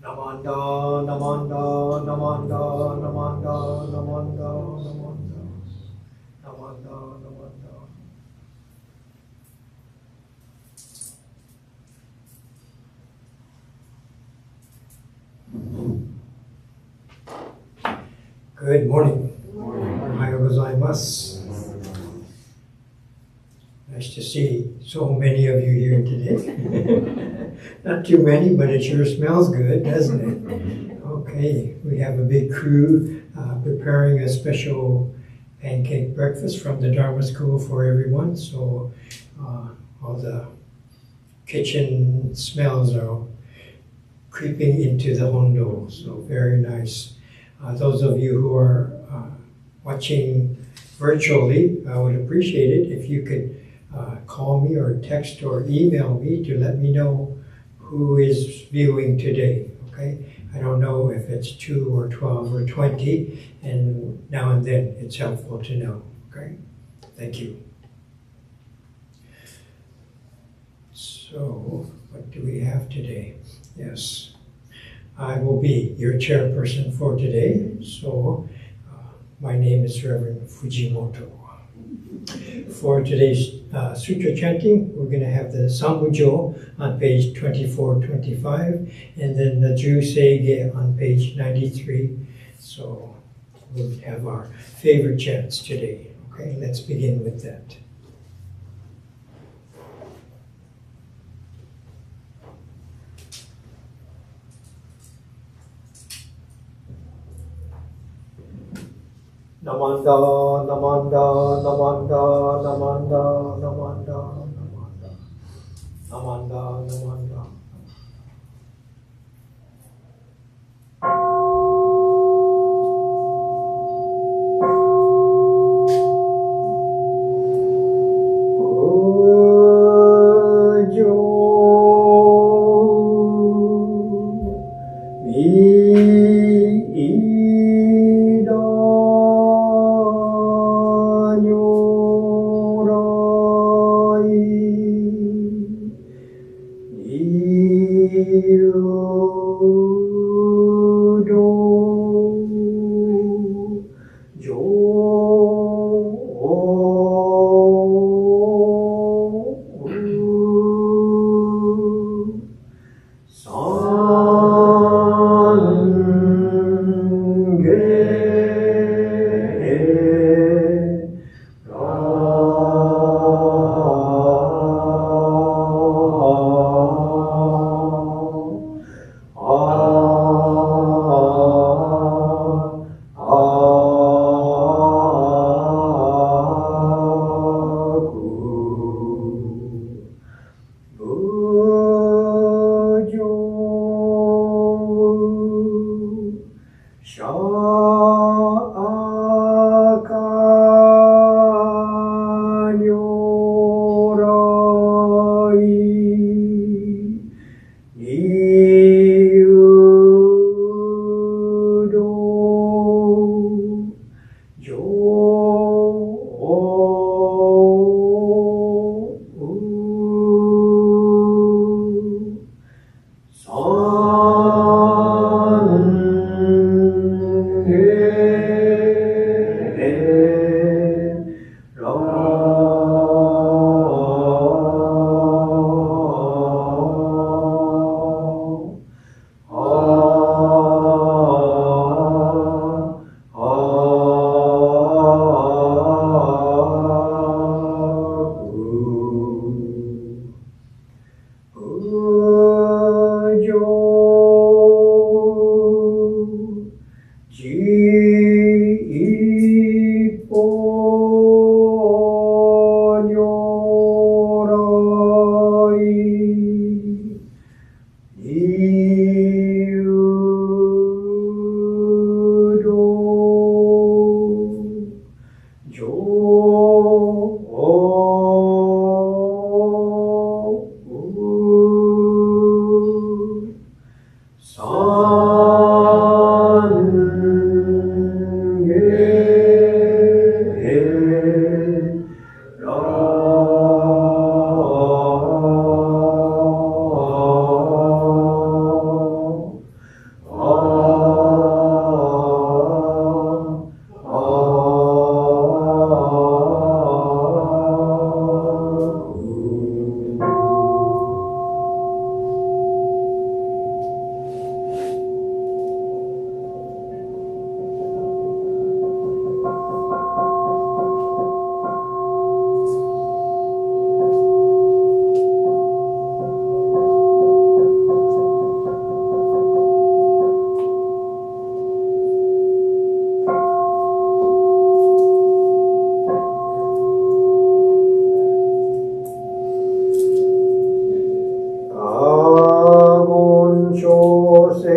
Namanda, namanda, namanda, namanda, namanda, namanda, namanda, namanda. Good morning. Ohayou gozaimasu. Nice to see so many of you here today. Not too many, but it sure smells good, doesn't it? Okay, we have a big crew preparing a special pancake breakfast from the Dharma School for everyone. So all the kitchen smells are creeping into the hondo. So very nice. Those of you who are watching virtually, I would appreciate it if you could call me or text or email me to let me know who is viewing today, okay? I don't know if it's 2 or 12 or 20, and now and then it's helpful to know, okay? Thank you. So, what do we have today? Yes, I will be your chairperson for today, so my name is Reverend Fujimoto. For today's sutra chanting, we're going to have the Sambujo on page 2425, and then the Ju Seige on page 93. So we'll have our favorite chants today. Okay, let's begin with that. Namanda, namanda, namanda, namanda, namanda, namanda, namanda, namanda.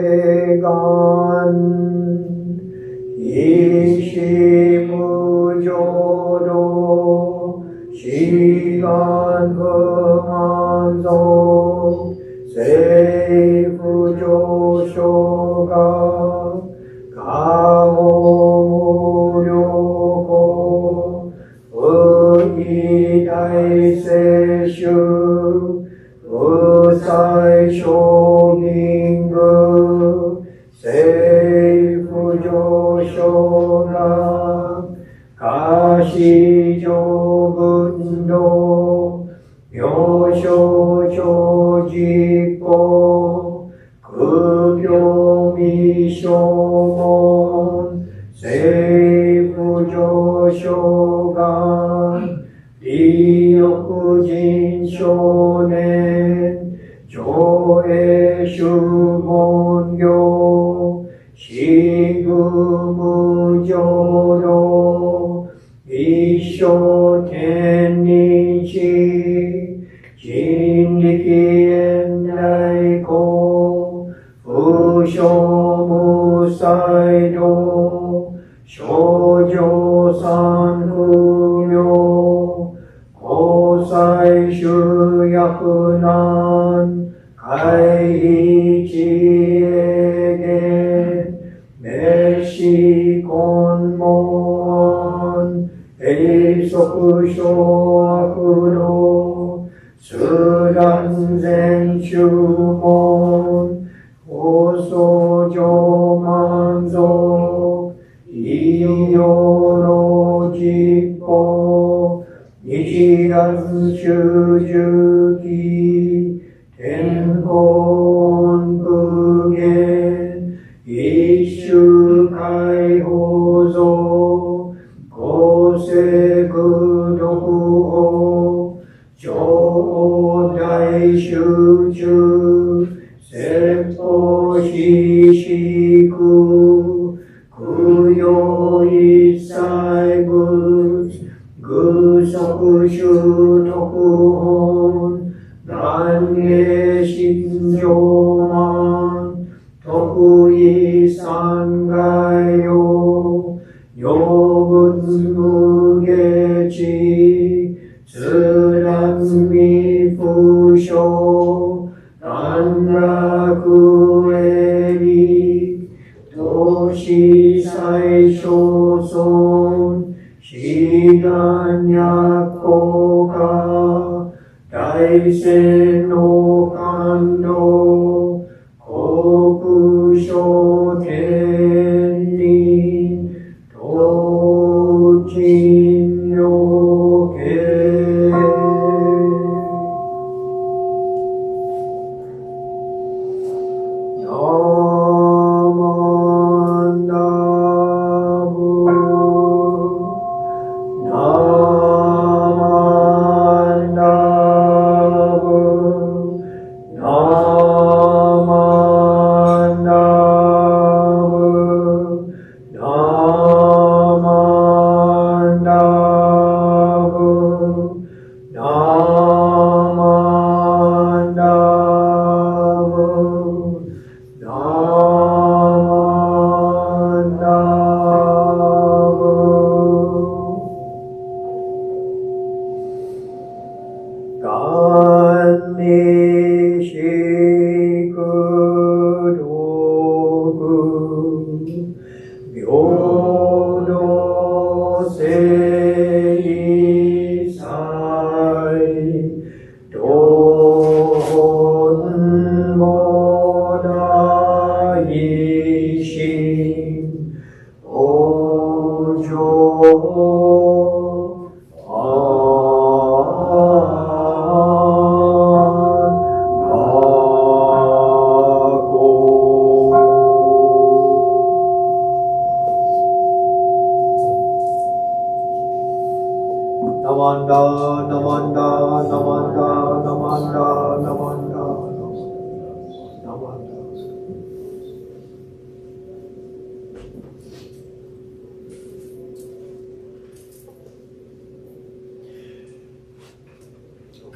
願意志無浄土志願不満足成不上昇が過保無量故不異大聖衆不再承認具成不上昇が過失上分道妙正長実行空病未消門成不上昇が利欲人少年上映衆門行死具無浄土一生天人知人力縁内公不生無才道少女三不明交際集約難会議知恵言滅死根門永息小悪道通断全注門放送上満足異様の実法日願修十期天保無限一種解放像公正独法上大集中説法非識供養一切物具足修特本願下心上満特異三害用用分無下知通断未不詳安楽営利投資最小損志願薬効果大聖の感動国書天人当人の経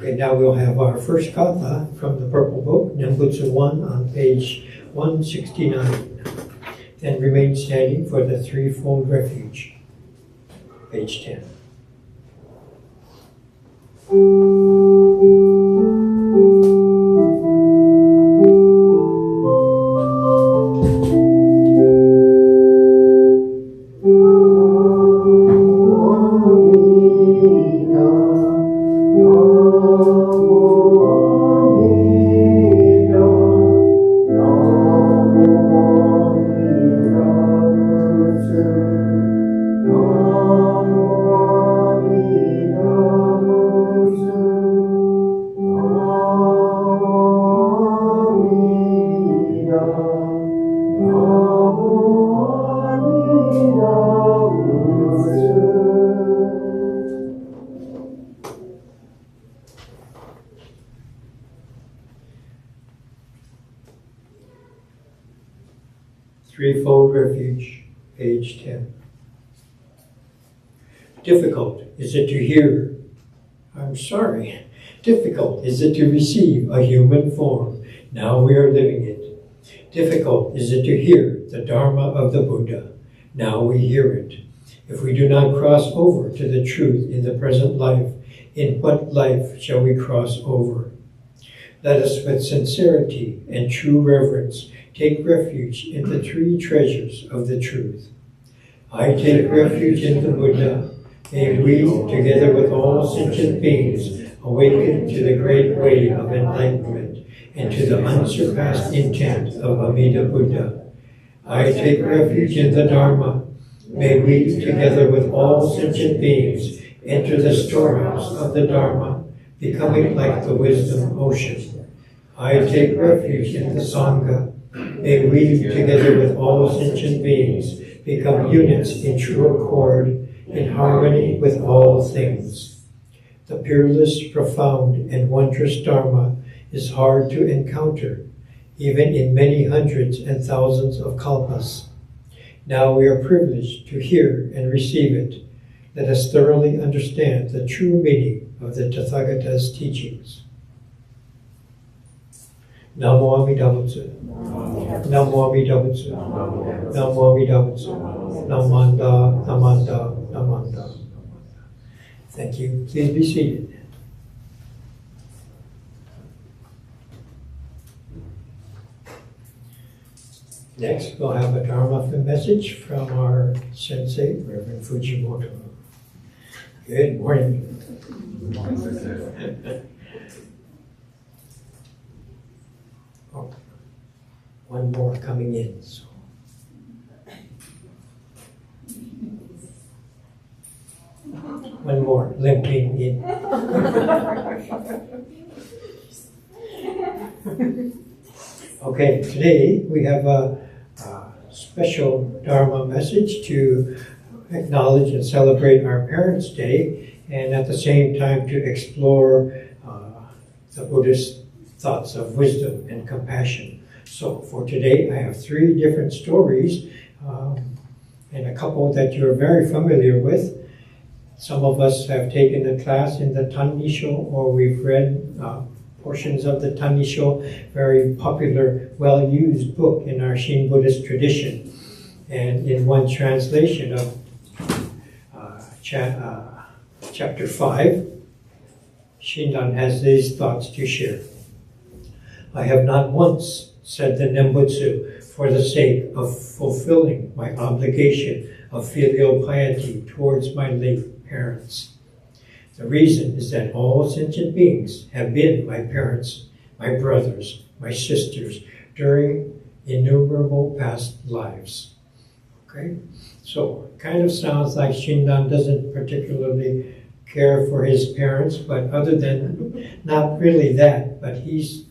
Okay, now we'll have our first katha from the Purple Book, Nembutsu 1 on page 169. Then remain standing for the threefold refuge. Page 10. Threefold refuge, page 10. Difficult is it to hear, difficult is it to receive a human form. Now we are living it. Difficult is it to hear the Dharma of the Buddha. Now we hear it. If we do not cross over to the truth in the present life, in what life shall we cross over? Let us with sincerity and true reverence take refuge in the three treasures of the truth. I take refuge in the Buddha. May we, together with all sentient beings, awaken to the great way of enlightenment and to the unsurpassed intent of Alameda Buddha. I take refuge in the Dharma. May we, together with all sentient beings, enter the storehouse of the Dharma, becoming like the wisdom ocean. I take refuge in the Sangha. May we, together with all sentient beings, become units in true accord, in harmony with all things. The peerless, profound, and wondrous Dharma is hard to encounter, even in many hundreds and thousands of kalpas. Now we are privileged to hear and receive it. Let us thoroughly understand the true meaning of the Tathagata's teachings. Namo Amida Butsu. Namo Amida Butsu. Namo Amida Butsu. Namanda, Namanda, Namanda. Thank you. Please be seated. Next, we'll have a Dharma message from our sensei, Reverend Fujimoto. Good morning. Good morning. Oh, one more coming in. So. One more limping in. Okay, today we have a special Dharma message to acknowledge and celebrate our Parents' Day, and at the same time to explore the Buddhist thoughts of wisdom and compassion. So for today, I have 3 different stories, and a couple that you're very familiar with. Some of us have taken a class in the Tannisho, or we've read portions of the Tannisho, very popular, well-used book in our Shin Buddhist tradition. And in one translation of chapter 5, Shinran has these thoughts to share. I have not once said the Nembutsu for the sake of fulfilling my obligation of filial piety towards my late parents. The reason is that all sentient beings have been my parents, my brothers, my sisters during innumerable past lives. Okay? So, it kind of sounds like Shinran doesn't particularly care for his parents, but other than not really that, but he's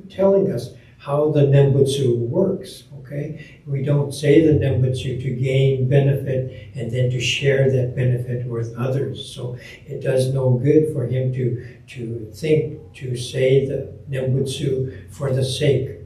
telling us how the Nembutsu works, okay? We don't say the Nembutsu to gain benefit and then to share that benefit with others. So it does no good for him to think to say the Nembutsu for the sake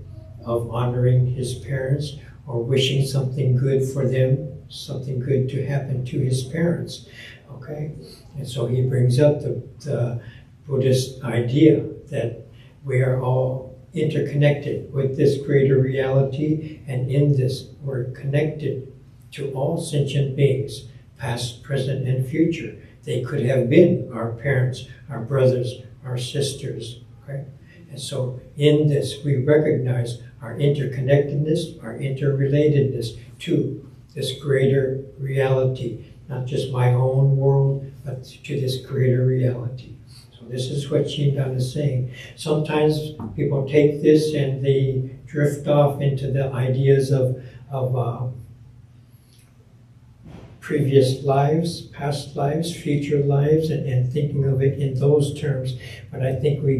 of honoring his parents or wishing something good for them, something good to happen to his parents, okay? And so he brings up the Buddhist idea that we are all interconnected with this greater reality, and in this we're connected to all sentient beings, past, present, and future. They could have been our parents, our brothers, our sisters, okay? And so in this we recognize our interconnectedness, our interrelatedness to this greater reality, not just my own world, but to this greater reality. So this is what Shinran is saying. Sometimes people take this and they drift off into the ideas of previous lives, past lives, future lives, and thinking of it in those terms. But I think we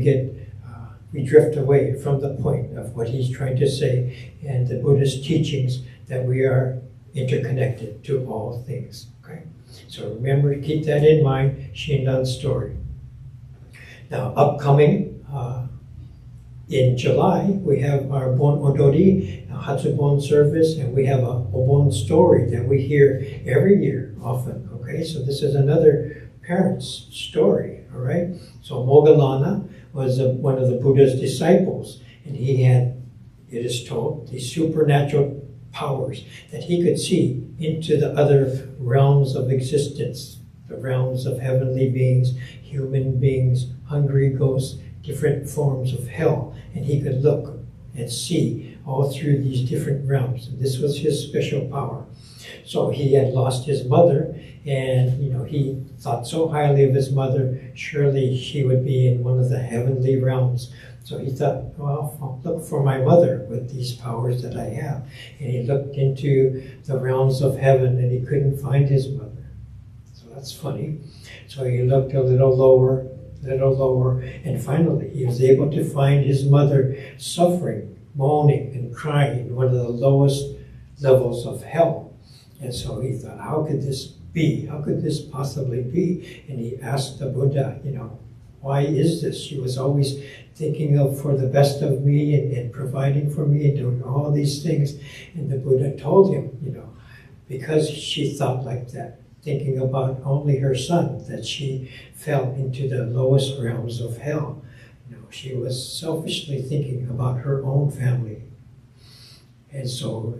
drift away from the point of what he's trying to say and the Buddhist teachings that we are interconnected to all things. Okay? So remember, keep that in mind, Shinran's story. Now, upcoming in July, we have our Bon Odori, Hatsubon service, and we have a Obon story that we hear every year, often. Okay, so this is another parent's story. All right. So Moggallana was one of the Buddha's disciples, and he had, it is told, these supernatural powers that he could see into the other realms of existence, the realms of heavenly beings, human beings, hungry ghosts, different forms of hell, and he could look and see all through these different realms. And this was his special power. So he had lost his mother, and he thought so highly of his mother, surely she would be in one of the heavenly realms. So he thought, well, I'll look for my mother with these powers that I have. And he looked into the realms of heaven, and he couldn't find his mother. So that's funny. So he looked a little lower, and finally he was able to find his mother suffering, moaning and crying in one of the lowest levels of hell. And so he thought, how could this be? How could this possibly be? And he asked the Buddha, why is this? She was always thinking of for the best of me and providing for me and doing all these things. And the Buddha told him, because she thought like that, thinking about only her son, that she fell into the lowest realms of hell. She was selfishly thinking about her own family. And so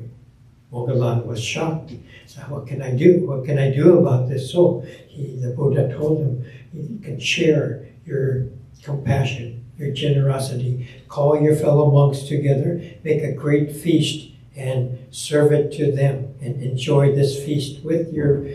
Moggallana was shocked. So what can I do? What can I do about this? So the Buddha told him, you can share your compassion, your generosity, call your fellow monks together, make a great feast and serve it to them, and enjoy this feast with your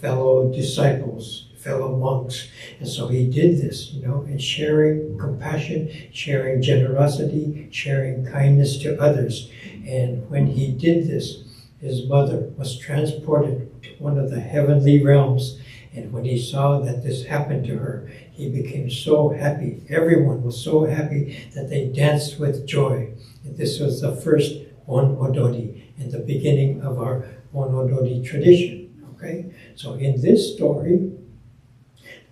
fellow disciples, fellow monks. And so he did this, and sharing compassion, sharing generosity, sharing kindness to others. And when he did this, his mother was transported to one of the heavenly realms. And when he saw that this happened to her, he became so happy. Everyone was so happy that they danced with joy. And this was the first Bon Odori and the beginning of our Bon Odori tradition. Okay? So in this story,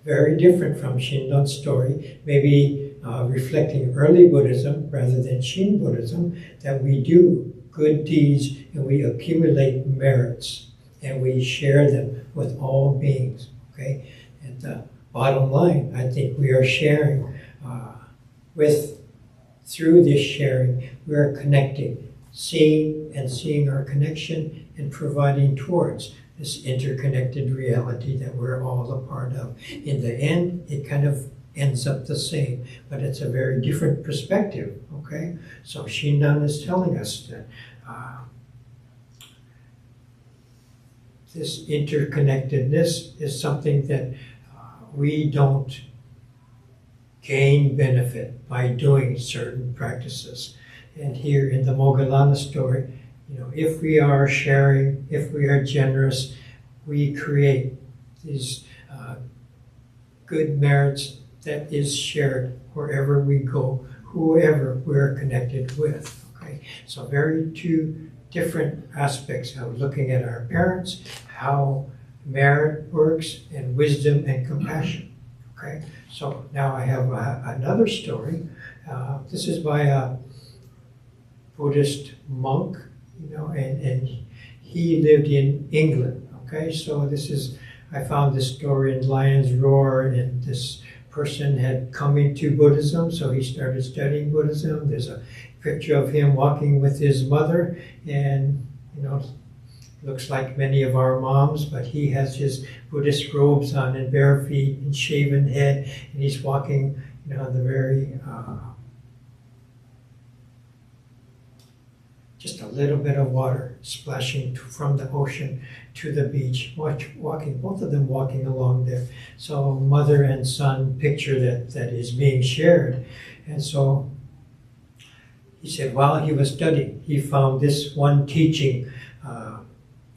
very different from Shinran's story, maybe reflecting early Buddhism rather than Shin Buddhism, that we do good deeds and we accumulate merits and we share them with all beings. Okay? And the bottom line, I think we are sharing through this sharing, we are connecting, seeing our connection and providing towards this interconnected reality that we're all a part of. In the end, it kind of ends up the same, but it's a very different perspective, okay? So Shinran is telling us that this interconnectedness is something that we don't gain benefit by doing certain practices. And here in the Moggallana story, if we are sharing, if we are generous, we create these good merits that is shared wherever we go, whoever we're connected with. Okay, so very two different aspects of looking at our parents, how merit works, and wisdom and compassion. Okay, so now I have another story. This is by a Buddhist monk. And he lived in England. Okay, so I found this story in Lion's Roar, and this person had come into Buddhism, so he started studying Buddhism. There's a picture of him walking with his mother, and looks like many of our moms, but he has his Buddhist robes on and bare feet and shaven head, and he's walking, the very just a little bit of water splashing from the ocean to the beach, walking, both of them walking along there. So mother and son picture that is being shared. And so he said while he was studying, he found this one teaching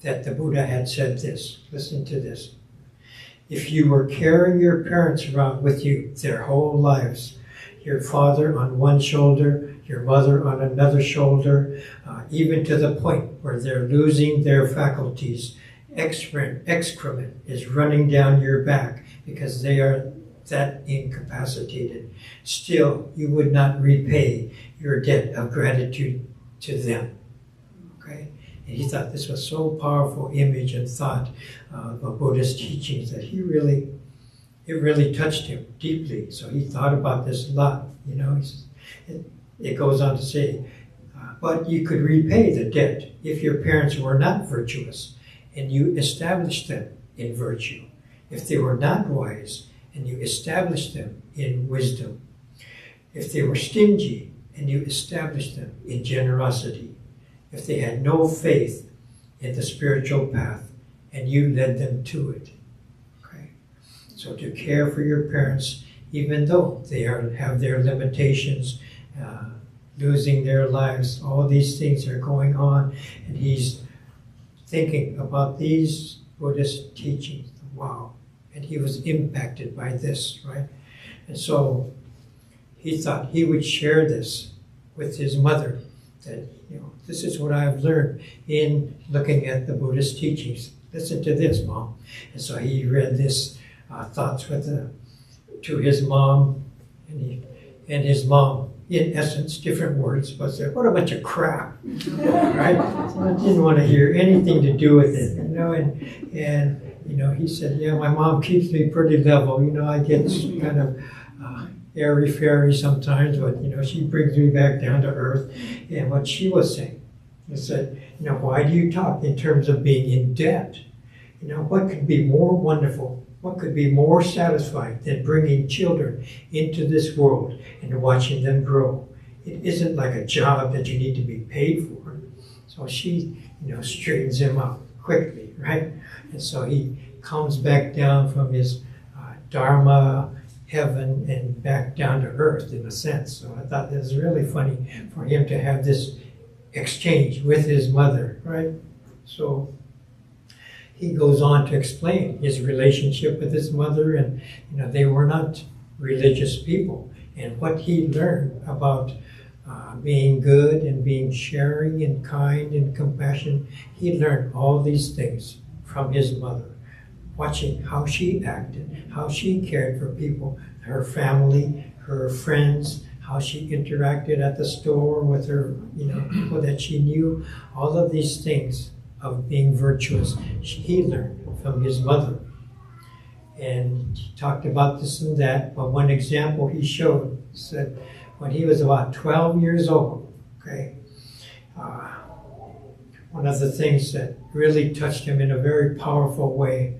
that the Buddha had said this. Listen to this. If you were carrying your parents around with you their whole lives, your father on one shoulder, your mother on another shoulder, even to the point where they're losing their faculties, excrement is running down your back because they are that incapacitated. Still, you would not repay your debt of gratitude to them. Okay? And he thought this was so powerful image and thought of Buddhist teachings that it really touched him deeply. So he thought about this a lot. It goes on to say, but you could repay the debt if your parents were not virtuous and you established them in virtue. If they were not wise and you established them in wisdom. If they were stingy and you established them in generosity. If they had no faith in the spiritual path and you led them to it. Okay? So to care for your parents, even though they have their limitations, losing their lives, all these things are going on, and he's thinking about these Buddhist teachings. Wow. And he was impacted by this, right? And so he thought he would share this with his mother, that this is what I've learned in looking at the Buddhist teachings. Listen to this, Mom. And so he read this thoughts to his mom, and his mom, in essence, different words, but said, "What a bunch of crap," right? So I didn't want to hear anything to do with it, and he said, "Yeah, my mom keeps me pretty level. I get kind of airy-fairy sometimes, but she brings me back down to earth." And what she was saying is that, why do you talk in terms of being in debt? What could be more wonderful? What could be more satisfying than bringing children into this world and watching them grow? It isn't like a job that you need to be paid for. So she, straightens him up quickly, right? And so he comes back down from his Dharma heaven and back down to earth in a sense. So I thought it was really funny for him to have this exchange with his mother, right? So he goes on to explain his relationship with his mother, and they were not religious people, and what he learned about being good and being sharing and kind and compassion. He learned all these things from his mother, watching how she acted, how she cared for people, her family, her friends, how she interacted at the store with her, people that she knew, all of these things of being virtuous, he learned from his mother. And he talked about this and that, but one example he showed said when he was about 12 years old, okay, one of the things that really touched him in a very powerful way,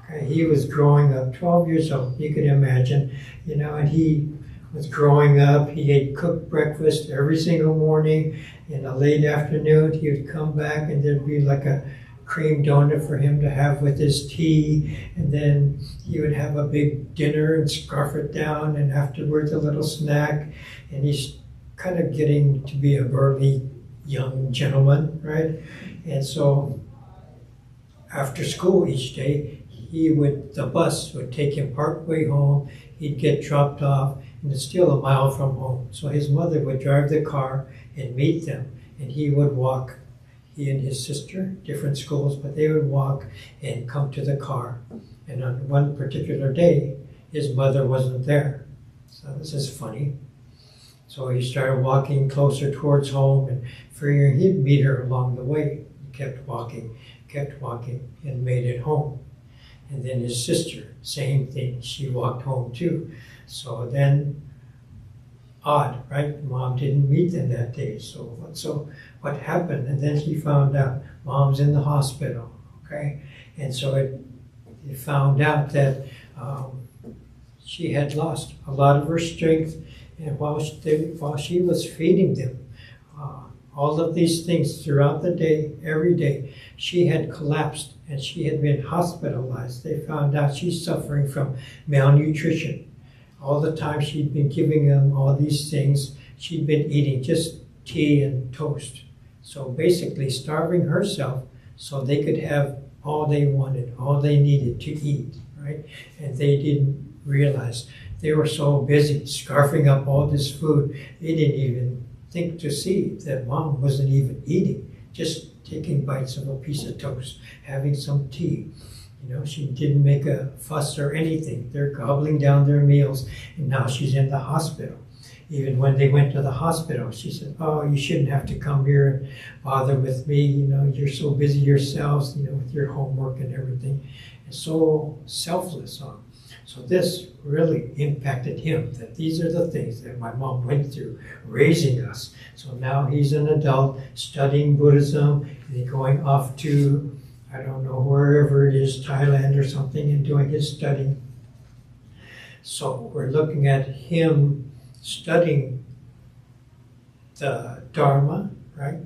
okay, he was growing up, 12 years old, you can imagine, and he was growing up, he ate cooked breakfast every single morning. In the late afternoon, he would come back and there'd be like a cream donut for him to have with his tea, and then he would have a big dinner and scarf it down, and afterwards a little snack, and he's kind of getting to be a burly young gentleman, right? And so after school each day, the bus would take him partway home, he'd get dropped off, and it's still a mile from home. So his mother would drive the car and meet them, and he would walk. He and his sister, different schools, but they would walk and come to the car. And on one particular day, his mother wasn't there. So this is funny. So he started walking closer towards home and figuring he'd meet her along the way. He kept walking, and made it home. And then his sister, same thing, she walked home too. So then, odd, right? Mom didn't meet them that day. So what happened? And then he found out Mom's in the hospital, okay? And so he found out that she had lost a lot of her strength, and while she was feeding them, all of these things throughout the day, every day, she had collapsed and she had been hospitalized. They found out she's suffering from malnutrition. All the time she'd been giving them all these things, she'd been eating just tea and toast. So basically starving herself so they could have all they wanted, all they needed to eat, right? And they didn't realize. They were so busy scarfing up all this food, they didn't even think to see that Mom wasn't even eating, just taking bites of a piece of toast, having some tea. You know, she didn't make a fuss or anything. They're gobbling down their meals, and now she's in the hospital. Even when they went to the hospital, she said, "Oh, you shouldn't have to come here and bother with me. You know, you're so busy yourselves, you know, with your homework and everything." And so selfless. So this really impacted him, that these are the things that my mom went through raising us. So now he's an adult studying Buddhism, and he's going off to, I don't know, wherever it is, Thailand or something, and doing his studying. So we're looking at him studying the Dharma, right?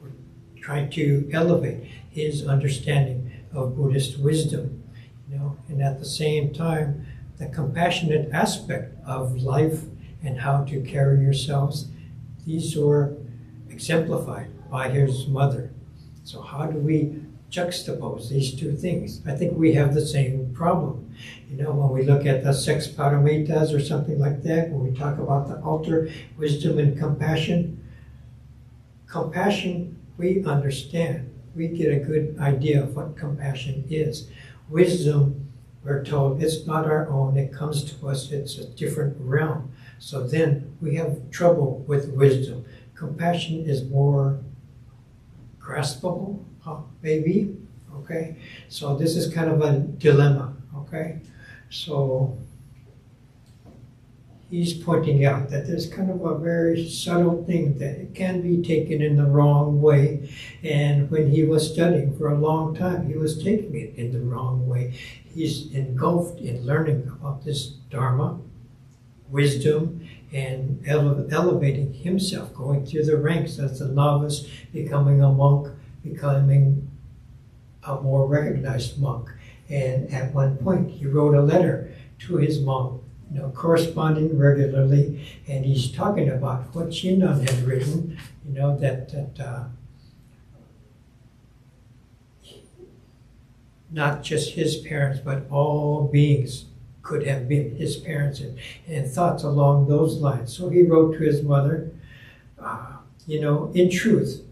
We're trying to elevate his understanding of Buddhist wisdom, you know, and at the same time, the compassionate aspect of life and how to carry yourselves, these were exemplified by his mother. So how do we juxtapose these two things? I think we have the same problem. You know, when we look at the Sex Paramitas or something like that, when we talk about the altar, wisdom and compassion, we understand. We get a good idea of what compassion is. Wisdom, we're told, it's not our own, it comes to us, it's a different realm. So then we have trouble with wisdom. Compassion is more graspable, maybe, okay? So this is kind of a dilemma, okay? So he's pointing out that there's kind of a very subtle thing that it can be taken in the wrong way. And when he was studying for a long time, he was taking it in the wrong way. He's engulfed in learning about this Dharma, wisdom, and elevating himself, going through the ranks as a novice, becoming a monk, becoming a more recognized monk. And at one point, he wrote a letter to his mom, you know, corresponding regularly, and he's talking about what Shinran had written, you know, that not just his parents, but all beings could have been his parents, and thoughts along those lines. So he wrote to his mother, you know, in truth,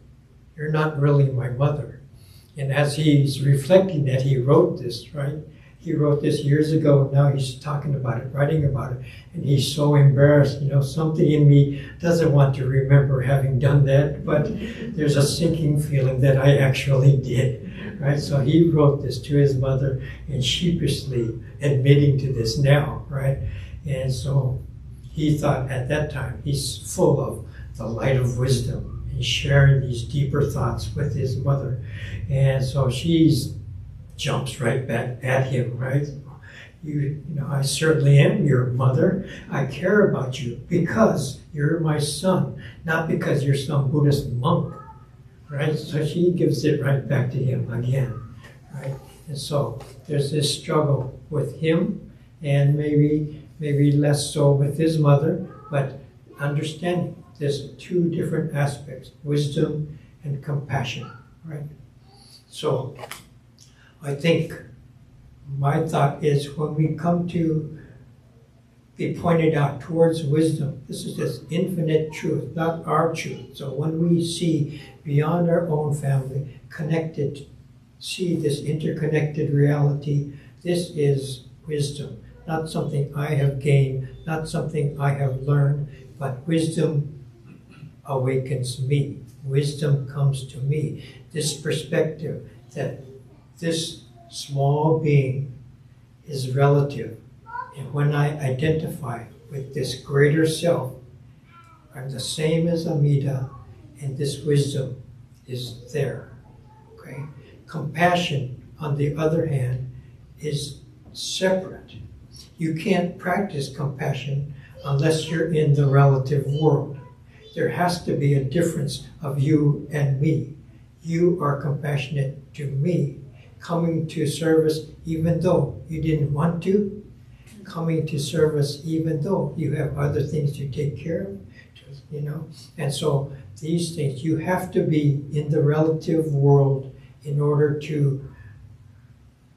you're not really my mother. And as he's reflecting that he wrote this, right? He wrote this years ago, now he's talking about it, writing about it, and he's so embarrassed, you know, something in me doesn't want to remember having done that, but there's a sinking feeling that I actually did, right? So he wrote this to his mother and sheepishly admitting to this now, right? And so he thought at that time, he's full of the light of wisdom and sharing these deeper thoughts with his mother. And so she's jumps right back at him, right? You know, I certainly am your mother. I care about you because you're my son, not because you're some Buddhist monk, right? So she gives it right back to him again, right? And so there's this struggle with him, and maybe less so with his mother, but understanding there's two different aspects, wisdom and compassion, right? So I think my thought is when we come to be pointed out towards wisdom, this is just infinite truth, not our truth. So when we see beyond our own family, connected, see this interconnected reality, this is wisdom, not something I have gained, not something I have learned, but wisdom awakens me. Wisdom comes to me. This perspective that this small being is relative, And when I identify with this greater self, I'm the same as Alameda, and this wisdom is there. Okay? Compassion, on the other hand, is separate. You can't practice compassion unless you're in the relative world. There has to be a difference of you and me. You are compassionate to me, coming to service even though you didn't want to, coming to service even though you have other things to take care of, you know. And so these things, you have to be in the relative world in order to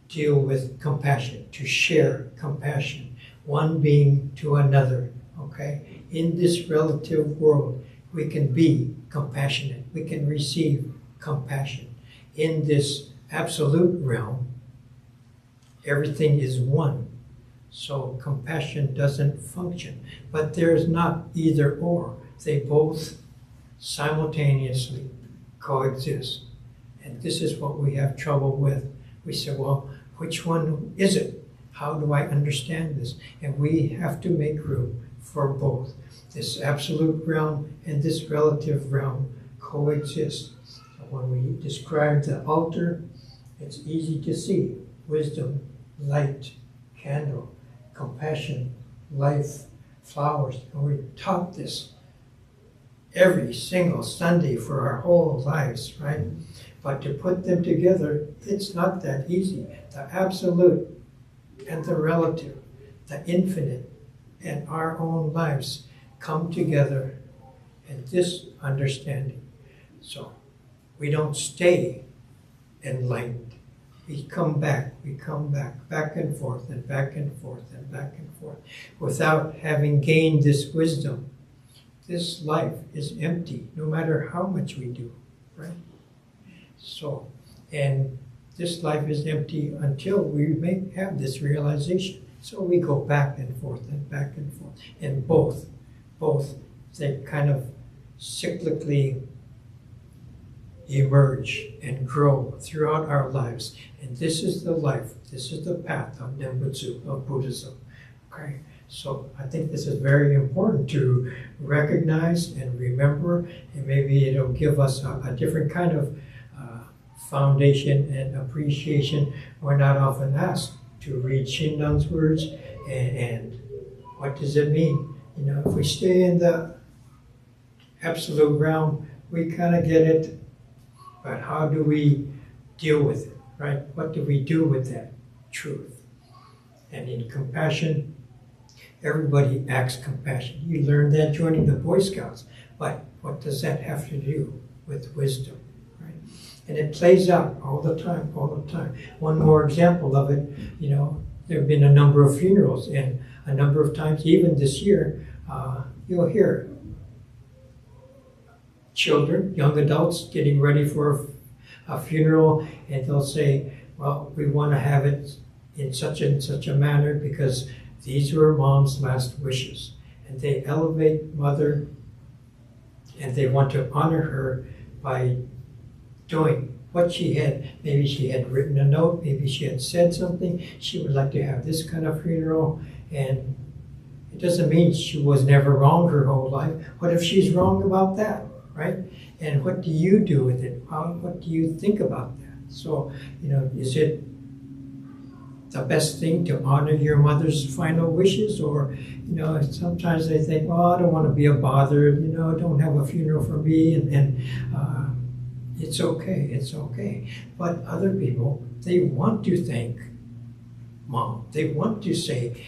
deal with compassion, to share compassion, one being to another, okay? In this relative world, we can be compassionate. We can receive compassion. In this absolute realm, everything is one. So compassion doesn't function. But there's not either or. They both simultaneously coexist. And this is what we have trouble with. We say, well, which one is it? How do I understand this? And we have to make room for both. This absolute realm and this relative realm coexist. So when we describe the altar, it's easy to see. Wisdom, light, candle, compassion, life, flowers. And we taught this every single Sunday for our whole lives, right? But to put them together, it's not that easy. The absolute and the relative, the infinite, and our own lives come together in this understanding. So we don't stay enlightened. We come back, back and forth, and back and forth, and back and forth, without having gained this wisdom. This life is empty, no matter how much we do, right? So, and this life is empty until we may have this realization. So we go back and forth and back and forth. And both, they kind of cyclically emerge and grow throughout our lives. And this is the life, this is the path of Nembutsu, of Buddhism. Okay? So I think this is very important to recognize and remember, and maybe it'll give us a different kind of foundation and appreciation. We're not often asked to read Shindan's words, and what does it mean? You know, if we stay in the absolute realm, we kind of get it, but how do we deal with it, right? What do we do with that truth? And in compassion, everybody acts compassion. You learn that joining the Boy Scouts, but what does that have to do with wisdom? And it plays out all the time, all the time. One more example of it, you know, there have been a number of funerals, and a number of times, even this year, you'll hear children, young adults getting ready for a funeral, and they'll say, well, we want to have it in such and such a manner because these were mom's last wishes. And they elevate mother, and they want to honor her by doing what she had. Maybe she had written a note, maybe she had said something, she would like to have this kind of funeral, and it doesn't mean she was never wrong her whole life. What if she's wrong about that, right? And what do you do with it? What do you think about that? So, you know, is it the best thing to honor your mother's final wishes? Or, you know, sometimes they think, oh, I don't want to be a bother, you know, don't have a funeral for me, and it's okay, it's okay. But other people, they want to thank mom. They want to say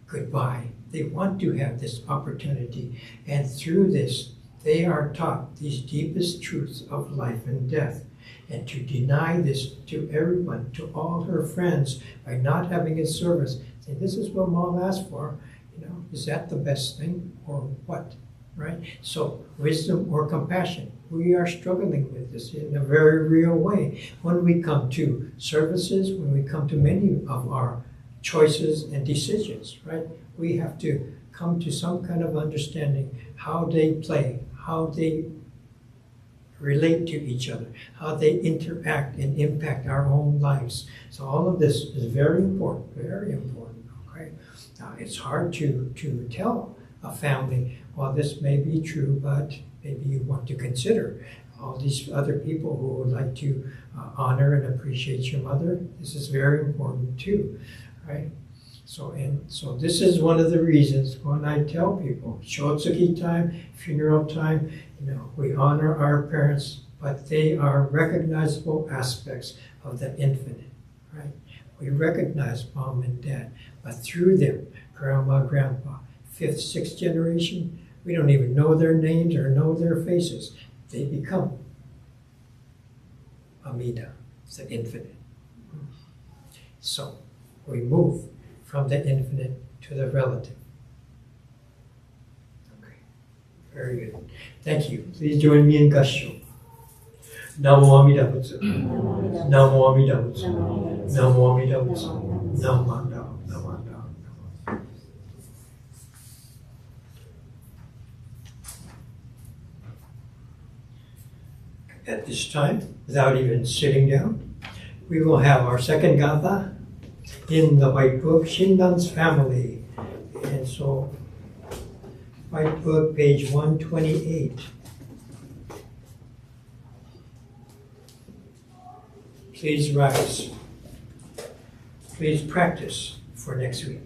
goodbye. They want to have this opportunity. And through this, they are taught these deepest truths of life and death. And to deny this to everyone, to all her friends, by not having a service, say, this is what mom asked for, you know, is that the best thing or what, right? So wisdom or compassion. We are struggling with this in a very real way. When we come to services, when we come to many of our choices and decisions, right? We have to come to some kind of understanding how they play, how they relate to each other, how they interact and impact our own lives. So all of this is very important, okay? right? It's hard to tell a family, well, this may be true, but maybe you want to consider all these other people who would like to honor and appreciate your mother. This is very important too, right? So this is one of the reasons when I tell people, Shotsuki time, funeral time, we honor our parents, but they are recognizable aspects of the infinite, right? We recognize mom and dad, but through them, grandma, grandpa, 5th, 6th generation, we don't even know their names or know their faces. They become Amida, the infinite. So we move from the infinite to the relative. Okay, very good. Thank you. Please join me in Gassho. Namo Amida Butsu. Namo Amida Butsu. Namo Amida Butsu. Namo Amida Butsu. At this time, without even sitting down, we will have our second gatha in the White Book, Shindan's Family. And so, White Book, page 128. Please rise. Please practice for next week.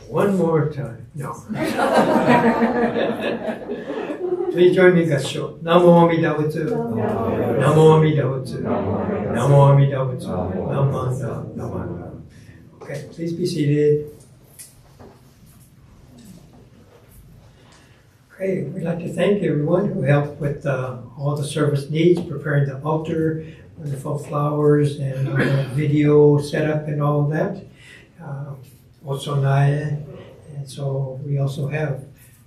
One more time. No. Please join me in Gassho. Namo Amida Butsu. Namo Amida Butsu. Namo Amida Butsu. Namanda. Namanda. Okay, please be seated. Okay, we'd like to thank everyone who helped with all the service needs, preparing the altar, wonderful flowers, and video setup and all of that. Also Naya. And so we also have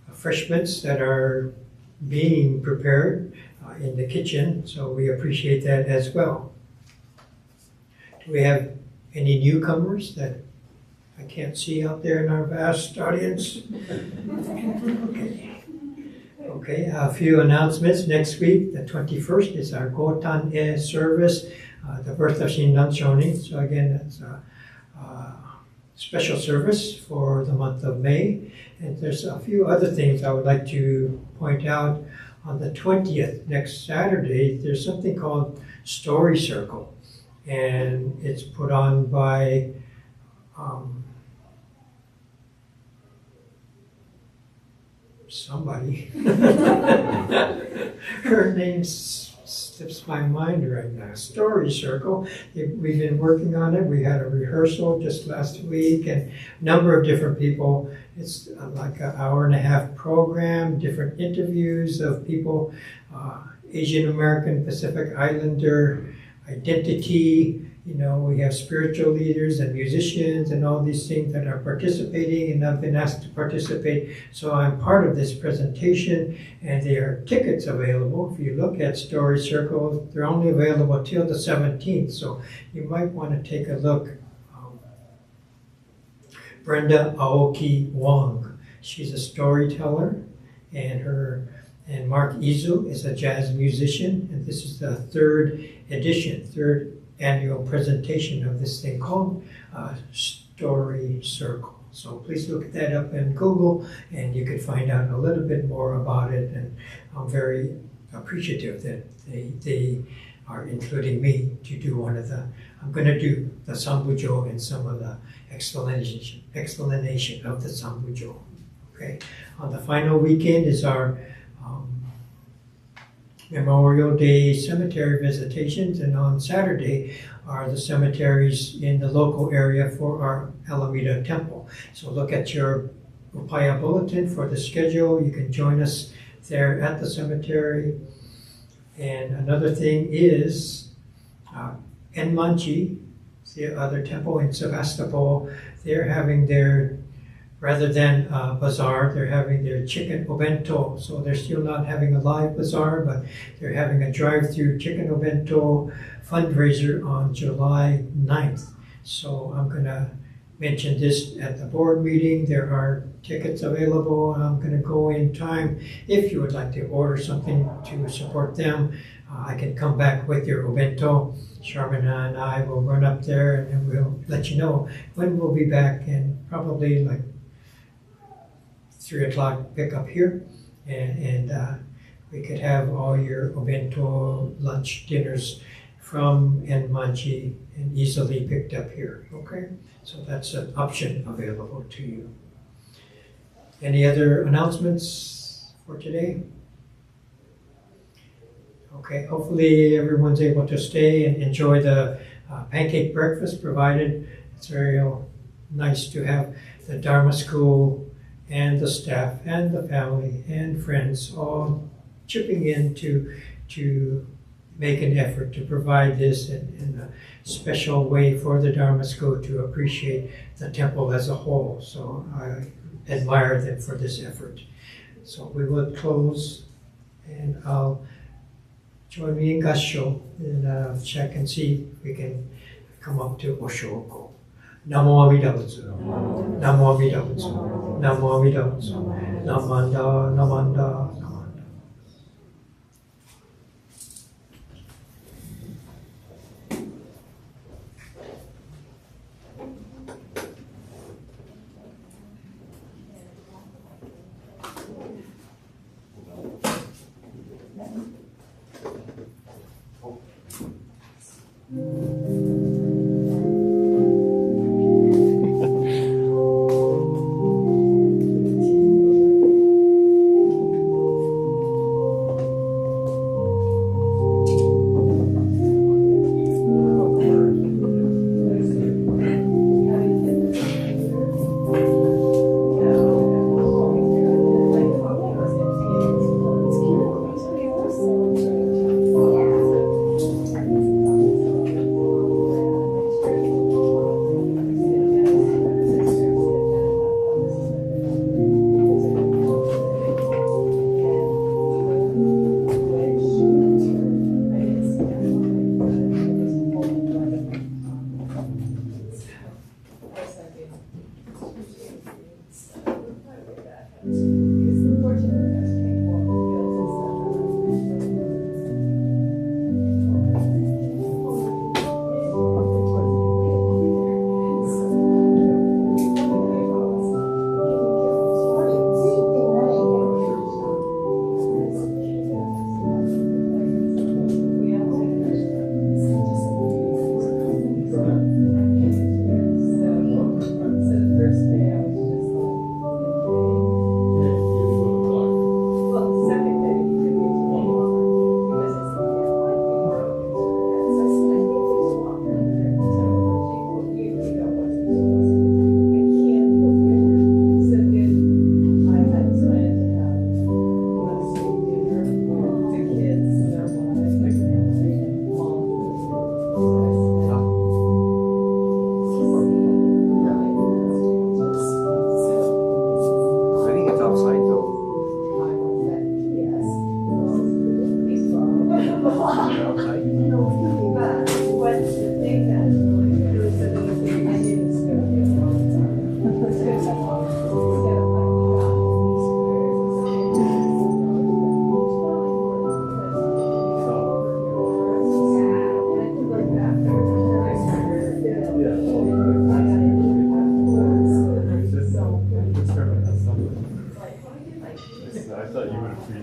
refreshments that are being prepared in the kitchen, so we appreciate that as well. Do we have any newcomers that I can't see out there in our vast audience? Okay, a few announcements. Next week, the 21st, is our Gotan-e service the birth of Shinran Shonin. So again, that's a special service for the month of May. And there's a few other things I would like to point out. On the 20th, next Saturday, there's something called Story Circle. And it's put on by somebody. Her name slips my mind right now. Story Circle. We've been working on it. We had a rehearsal just last week, and a number of different people. It's like an hour-and-a-half program, different interviews of people, Asian American, Pacific Islander, identity. You know, we have spiritual leaders and musicians and all these things that are participating, and I've been asked to participate. So I'm part of this presentation, and there are tickets available. If you look at Story Circle, they're only available till the 17th, so you might want to take a look. Brenda Aoki Wong, she's a storyteller, and Mark Izu is a jazz musician, and this is the third annual presentation of this thing called Story Circle. So please look that up in Google, and you can find out a little bit more about it. And I'm very appreciative that they are including me to do one of the. I'm going to do the Sambujo and some of the explanation of the Sambujo. Okay. On the final weekend is our Memorial Day cemetery visitations, and on Saturday are the cemeteries in the local area for our Alameda temple. So look at your Upaya bulletin for the schedule. You can join us there at the cemetery. And another thing is Enmanchi, the other temple in Sevastopol, they're having their, rather than bazaar, they're having their chicken obento. So they're still not having a live bazaar, but they're having a drive-through chicken obento fundraiser on July 9th. So I'm going to mention this at the board meeting. There are tickets available, and I'm going to go in time. If you would like to order something to support them, I can come back with your obento. Sharmana and I will run up there, and then we'll let you know when we'll be back, and probably like 3 o'clock pick up here, and we could have all your obento, lunch, dinners from Enmanchi and easily picked up here, okay? So that's an option available to you. Any other announcements for today? Okay, hopefully everyone's able to stay and enjoy the pancake breakfast provided. It's very nice to have the Dharma School and the staff and the family and friends all chipping in to make an effort to provide this in a special way for the Dharma School to appreciate the temple as a whole. So I admire them for this effort. So we will close, and I'll join me in Gassho and check and see if we can come up to Oshoko. Namo Amida Butsu. Namo Amida Butsu. Namo Amida Butsu. Namanda, Namanda, Namanda.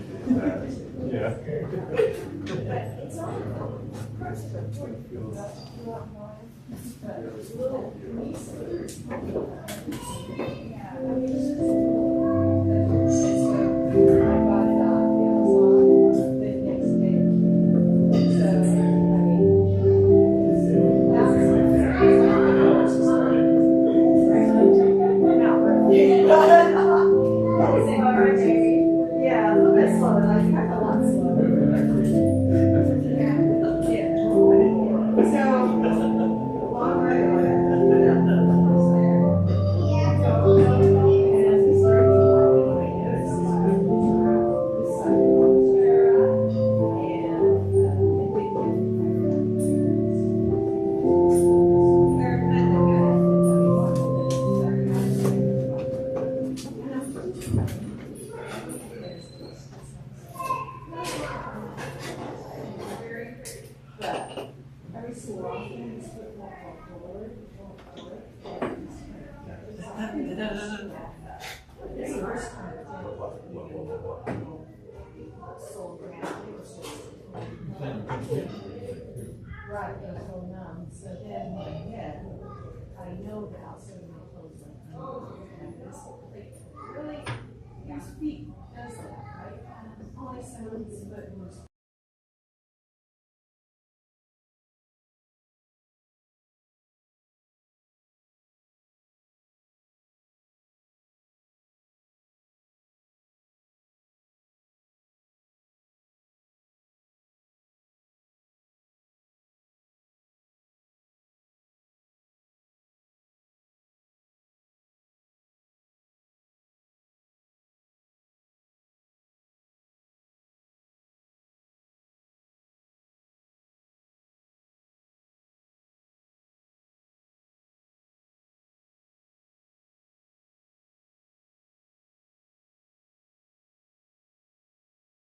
Yeah. Yeah, a little bit slower, like a lot slower. So, long way. Every so often, it's put like forward. Right, it was so numb. So then in my head, I know now, so my clothes like this. Really, your feet does that, right? All it sounds, but